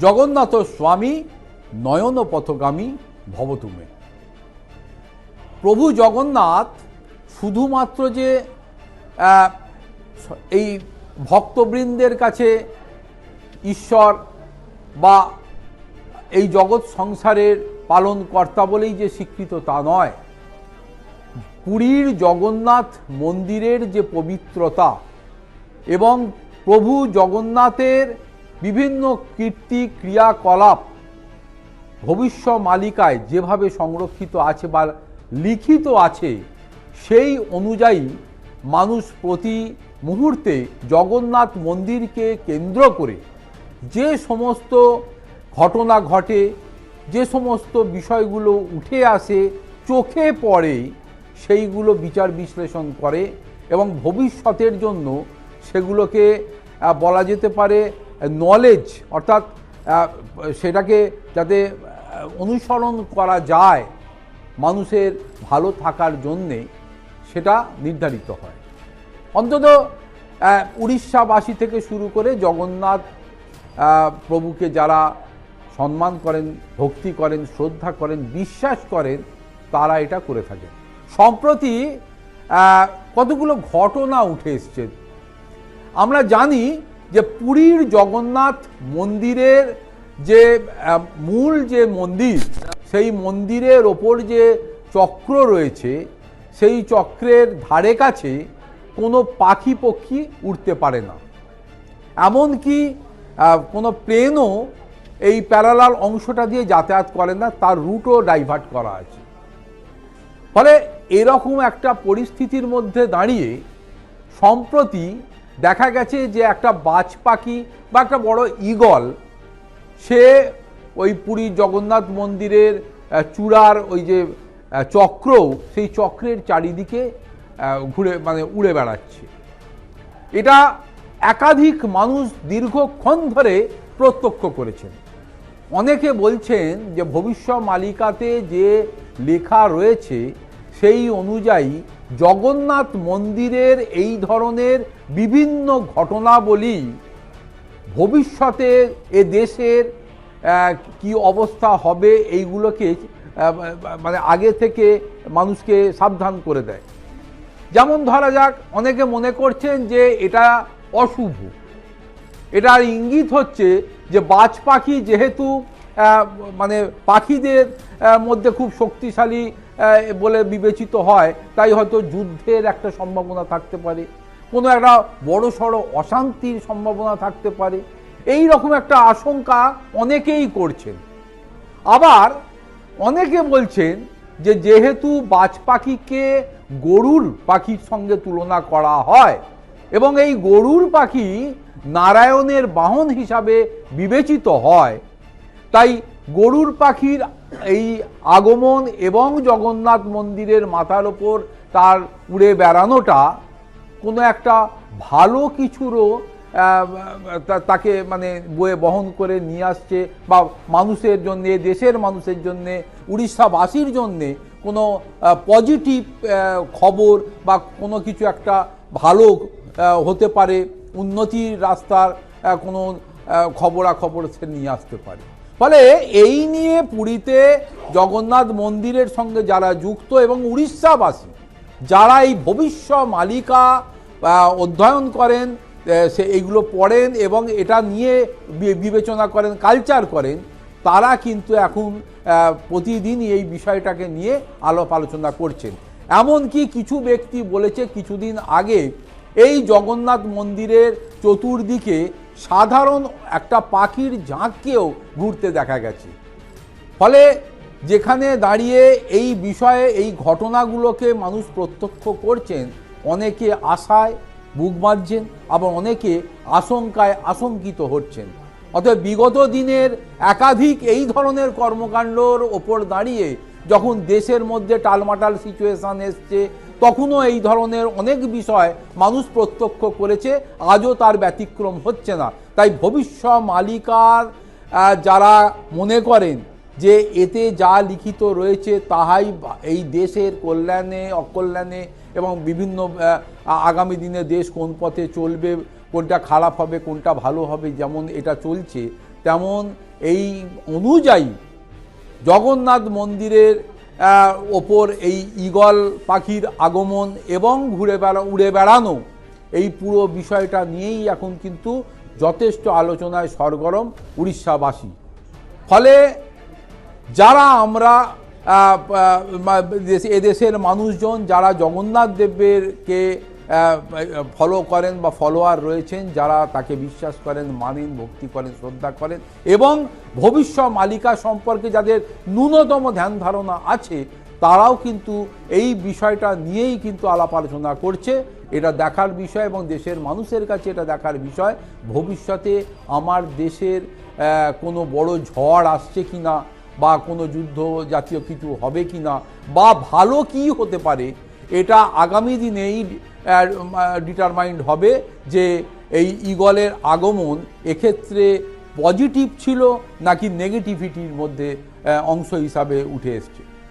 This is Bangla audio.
জগন্নাথ স্বামী নয়ন পথগামী ভবতুমে। প্রভু জগন্নাথ শুধুমাত্র যে এই ভক্তবৃন্দের কাছে ঈশ্বর বা এই জগৎ সংসারের পালনকর্তা বলেই যে স্বীকৃত তা নয়, পুরীর জগন্নাথ মন্দিরের যে পবিত্রতা এবং প্রভু জগন্নাথের বিভিন্ন কীর্তি ক্রিয়াকলাপ ভবিষ্যমালিকায় যেভাবে সংরক্ষিত আছে বা লিখিত আছে, সেই অনুযায়ী মানুষ প্রতি মুহূর্তে জগন্নাথ মন্দিরকে কেন্দ্র করে যে সমস্ত ঘটনা ঘটে, যে সমস্ত বিষয়গুলো উঠে আসে, চোখে পড়ে, সেইগুলো বিচার বিশ্লেষণ করে এবং ভবিষ্যতের জন্য সেগুলোকে বলা যেতে পারে নলেজ, অর্থাৎ সেটাকে যাতে অনুসরণ করা যায় মানুষের ভালো থাকার জন্যে, সেটা নির্ধারিত হয়। অন্তত উড়িষ্যাবাসী থেকে শুরু করে জগন্নাথ প্রভুকে যারা সম্মান করেন, ভক্তি করেন, শ্রদ্ধা করেন, বিশ্বাস করেন, তারা এটা করে থাকেন। সম্প্রতি কতগুলো ঘটনা উঠে এসছে। আমরা জানি যে পুরীর জগন্নাথ মন্দিরের যে মূল যে মন্দির, সেই মন্দিরের ওপর যে চক্র রয়েছে, সেই চক্রের ধারে কাছে কোনো পাখি পক্ষী উঠতে পারে না। এমনকি কোনো প্লেনও এই প্যারালাল অংশটা দিয়ে যাতায়াত করে না, তার রুটও ডাইভার্ট করা আছে। ফলে এরকম একটা পরিস্থিতির মধ্যে দাঁড়িয়ে সম্প্রতি দেখা গেছে যে একটা বাজ পাখি বা একটা বড় ঈগল, সে ওই পুরী জগন্নাথ মন্দিরের চূড়ার ওই যে চক্র, সেই চক্রের চারিদিকে ঘুরে উড়ে বেড়াচ্ছে। এটা একাধিক মানুষ দীর্ঘক্ষণ ধরে প্রত্যক্ষ করেছেন। অনেকে বলছেন যে ভবিষ্যমালিকাতে যে লেখা রয়েছে সেই অনুযায়ী জগন্নাথ মন্দিরের এই ধরনের বিভিন্ন ঘটনাবলী ভবিষ্যতে এ দেশের কি অবস্থা হবে এইগুলোকে আগে থেকে মানুষকে সাবধান করে দেয়। যেমন ধরা যাক, অনেকে মনে করছেন যে এটা অশুভ। এটার ইঙ্গিত হচ্ছে যে বাজ পাখি যেহেতু পাখিদের মধ্যে খুব শক্তিশালী বলে বিবেচিত হয়, তাই হয়তো যুদ্ধের একটা সম্ভাবনা থাকতে পারে, কোনো একটা বড়সড় অশান্তির সম্ভাবনা থাকতে পারে, এই রকম একটা আশঙ্কা অনেকেই করছেন। আবার অনেকে বলছেন যে যেহেতু বাজ পাখিকে গরুর পাখির সঙ্গে তুলনা করা হয় এবং এই গরুর পাখি নারায়ণের বাহন হিসাবে বিবেচিত হয়, তাই গরুর পাখির এই আগমন এবং জগন্নাথ মন্দিরের মাথার ওপর তার উড়ে বেড়ানোটা কোনো একটা ভালো কিছুরও তাকে বয়ে বহন করে নিয়ে আসছে, বা মানুষের জন্যে, দেশের মানুষের জন্যে, উড়িষ্যাবাসীর জন্যে কোনো পজিটিভ খবর বা কোনো কিছু একটা ভালো হতে পারে, উন্নতির রাস্তার কোনো খবরাখবর সে নিয়ে আসতে পারে। ফলে এই নিয়ে পুরীতে জগন্নাথ মন্দিরের সঙ্গে যারা যুক্ত এবং উড়িষ্যাবাসী যারা এই ভবিষ্যমালিকা অধ্যয়ন করেন, সে এইগুলো পড়েন এবং এটা নিয়ে বিবেচনা করেন, কালচার করেন, তারা কিন্তু এখন প্রতিদিনই এই বিষয়টাকে নিয়ে আলাপ আলোচনা করছেন। এমনকি কিছু ব্যক্তি বলেছে কিছুদিন আগে এই জগন্নাথ মন্দিরের চতুর্দিকে সাধারণ একটা পাখির ঝাঁককেও ঘুরতে দেখা গেছে। ফলে যেখানে দাঁড়িয়ে এই বিষয়ে, এই ঘটনাগুলোকে মানুষ প্রত্যক্ষ করছেন, অনেকে আশায় বুক বাঁধছেন, আবার অনেকে আশঙ্কায় আশঙ্কিত হচ্ছেন। অতএব বিগত দিনের একাধিক এই ধরনের কর্মকাণ্ডর ওপর দাঁড়িয়ে যখন দেশের মধ্যে টালমাটাল সিচুয়েশন এসছে, তখনও এই ধরনের অনেক বিষয় মানুষ প্রত্যক্ষ করেছে, আজও তার ব্যতিক্রম হচ্ছে না। তাই ভবিষ্যমালিকার যারা মনে করেন যে এতে যা লিখিত রয়েছে তাহাই এই দেশের কল্যাণে অকল্যাণে এবং বিভিন্ন আগামী দিনে দেশ কোন পথে চলবে, কোনটা খারাপ হবে, কোনটা ভালো হবে, যেমন এটা চলছে, তেমন এই অনুযায়ী জগন্নাথ মন্দিরের ওপর এই ঈগল পাখির আগমন এবং উড়ে বেড়ানো, এই পুরো বিষয়টা নিয়েই এখন কিন্তু যথেষ্ট আলোচনায় সরগরম উড়িষ্যাবাসী। ফলে যারা আমরা এদেশের মানুষজন যারা জগন্নাথ দেবকে ফলো করেন বা ফলোয়ার রয়েছেন, যারা তাকে বিশ্বাস করেন, মানেন, ভক্তি করেন, শ্রদ্ধা করেন এবং ভবিষ্যৎ মালিকা সম্পর্কে যাদের ন্যূনতম ধ্যান ধারণা আছে, তারাও কিন্তু এই বিষয়টা নিয়েই কিন্তু আলাপ আলোচনা করছে। এটা দেখার বিষয় এবং দেশের মানুষের কাছে এটা দেখার বিষয়, ভবিষ্যতে আমার দেশের কোনো বড় ঝড় আসছে কিনা বা কোনো যুদ্ধ জাতীয় কিছু হবে কিনা বা ভালো কি হতে পারে, এটা আগামী দিনেই ডিটারমাইন্ড হবে যে এই ঈগলের আগমন এক্ষেত্রে পজিটিভ ছিল নাকি নেগেটিভিটির মধ্যে অংশ হিসাবে উঠে এসছে।